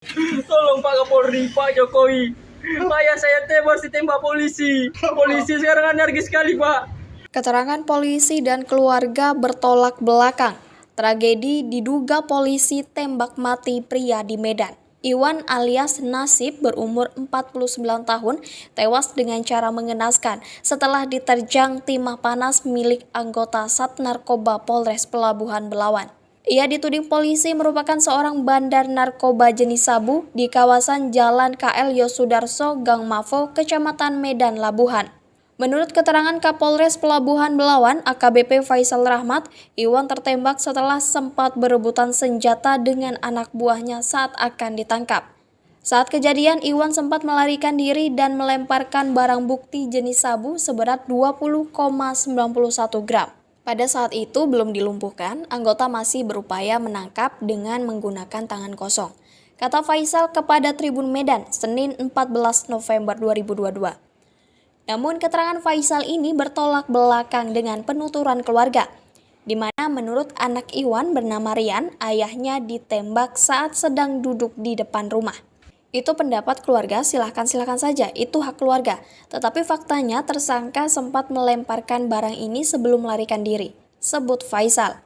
Tolong Pak Kapolri, Pak Jokowi. Ayah saya tewas ditembak polisi. Polisi sekarang anarkis sekali, Pak. Keterangan polisi dan keluarga bertolak belakang. Tragedi diduga polisi tembak mati pria di Medan. Iwan alias Nasib berumur 49 tahun tewas dengan cara mengenaskan setelah diterjang timah panas milik anggota Sat Narkoba Polres Pelabuhan Belawan. Ia dituding polisi merupakan seorang bandar narkoba jenis sabu di kawasan Jalan KL Yosudarso, Gang Mafo, Kecamatan Medan, Labuhan. Menurut keterangan Kapolres Pelabuhan Belawan, AKBP Faisal Rahmat, Iwan tertembak setelah sempat berebutan senjata dengan anak buahnya saat akan ditangkap. Saat kejadian, Iwan sempat melarikan diri dan melemparkan barang bukti jenis sabu seberat 20,91 gram. Pada saat itu belum dilumpuhkan, anggota masih berupaya menangkap dengan menggunakan tangan kosong. Kata Faisal kepada Tribun Medan, Senin 14 November 2022. Namun keterangan Faisal ini bertolak belakang dengan penuturan keluarga, di mana menurut anak Iwan bernama Rian, ayahnya ditembak saat sedang duduk di depan rumah. Itu pendapat keluarga, silakan saja, itu hak keluarga. Tetapi faktanya tersangka sempat melemparkan barang ini sebelum melarikan diri, sebut Faisal.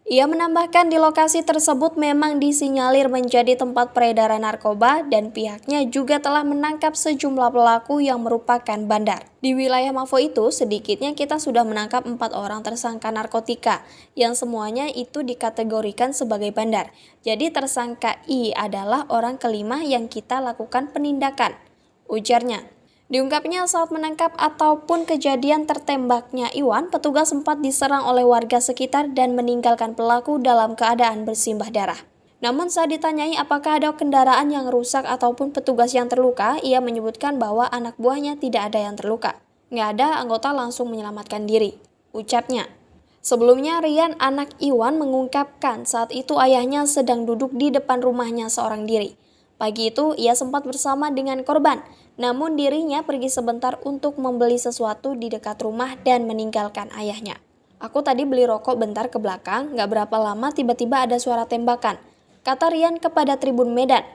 Ia menambahkan di lokasi tersebut memang disinyalir menjadi tempat peredaran narkoba dan pihaknya juga telah menangkap sejumlah pelaku yang merupakan bandar. Di wilayah Mafo itu, sedikitnya kita sudah menangkap 4 orang tersangka narkotika yang semuanya itu dikategorikan sebagai bandar. Jadi tersangka I adalah orang kelima yang kita lakukan penindakan, ujarnya. Diungkapnya saat menangkap ataupun kejadian tertembaknya Iwan, petugas sempat diserang oleh warga sekitar dan meninggalkan pelaku dalam keadaan bersimbah darah. Namun saat ditanyai apakah ada kendaraan yang rusak ataupun petugas yang terluka, ia menyebutkan bahwa anak buahnya tidak ada yang terluka. Nggak ada, anggota langsung menyelamatkan diri, ucapnya. Sebelumnya, Rian anak Iwan mengungkapkan saat itu ayahnya sedang duduk di depan rumahnya seorang diri. Pagi itu, ia sempat bersama dengan korban, namun dirinya pergi sebentar untuk membeli sesuatu di dekat rumah dan meninggalkan ayahnya. Aku tadi beli rokok bentar ke belakang, gak berapa lama tiba-tiba ada suara tembakan, kata Rian kepada Tribun Medan.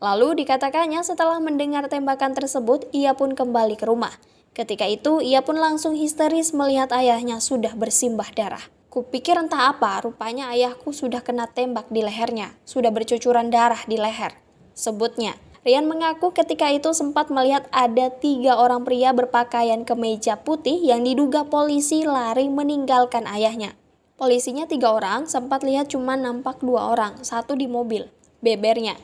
Lalu dikatakannya setelah mendengar tembakan tersebut, ia pun kembali ke rumah. Ketika itu, ia pun langsung histeris melihat ayahnya sudah bersimbah darah. Kupikir entah apa, rupanya ayahku sudah kena tembak di lehernya, sudah bercucuran darah di leher, sebutnya. Rian mengaku ketika itu sempat melihat ada 3 orang pria berpakaian kemeja putih yang diduga polisi lari meninggalkan ayahnya. Polisinya 3 orang, sempat lihat cuma nampak 2 orang, 1 di mobil, bebernya.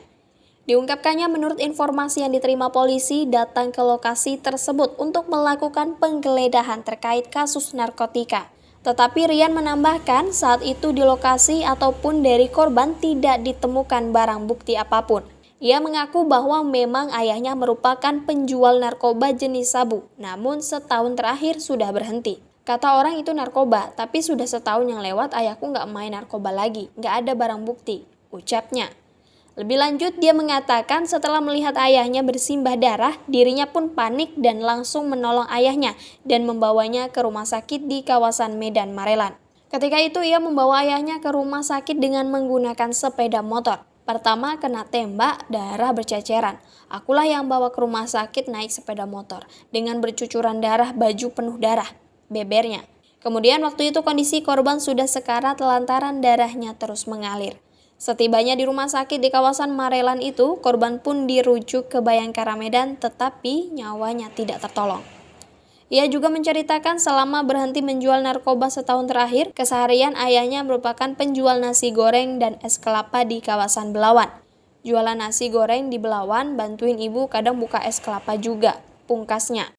Diungkapkannya menurut informasi yang diterima polisi datang ke lokasi tersebut untuk melakukan penggeledahan terkait kasus narkotika. Tetapi Rian menambahkan saat itu di lokasi ataupun dari korban tidak ditemukan barang bukti apapun. Ia mengaku bahwa memang ayahnya merupakan penjual narkoba jenis sabu, namun setahun terakhir sudah berhenti. Kata orang itu narkoba, tapi sudah setahun yang lewat ayahku nggak main narkoba lagi, nggak ada barang bukti, ucapnya. Lebih lanjut, dia mengatakan setelah melihat ayahnya bersimbah darah, dirinya pun panik dan langsung menolong ayahnya dan membawanya ke rumah sakit di kawasan Medan Marelan. Ketika itu ia membawa ayahnya ke rumah sakit dengan menggunakan sepeda motor. Pertama kena tembak, darah berceceran. Akulah yang bawa ke rumah sakit naik sepeda motor dengan bercucuran darah, baju penuh darah, bebernya. Kemudian waktu itu kondisi korban sudah sekarat lantaran darahnya terus mengalir. Setibanya di rumah sakit di kawasan Marelan itu, korban pun dirujuk ke Bayangkara Medan tetapi nyawanya tidak tertolong. Ia juga menceritakan selama berhenti menjual narkoba setahun terakhir, keseharian ayahnya merupakan penjual nasi goreng dan es kelapa di kawasan Belawan. Jualan nasi goreng di Belawan, bantuin ibu kadang buka es kelapa juga, pungkasnya.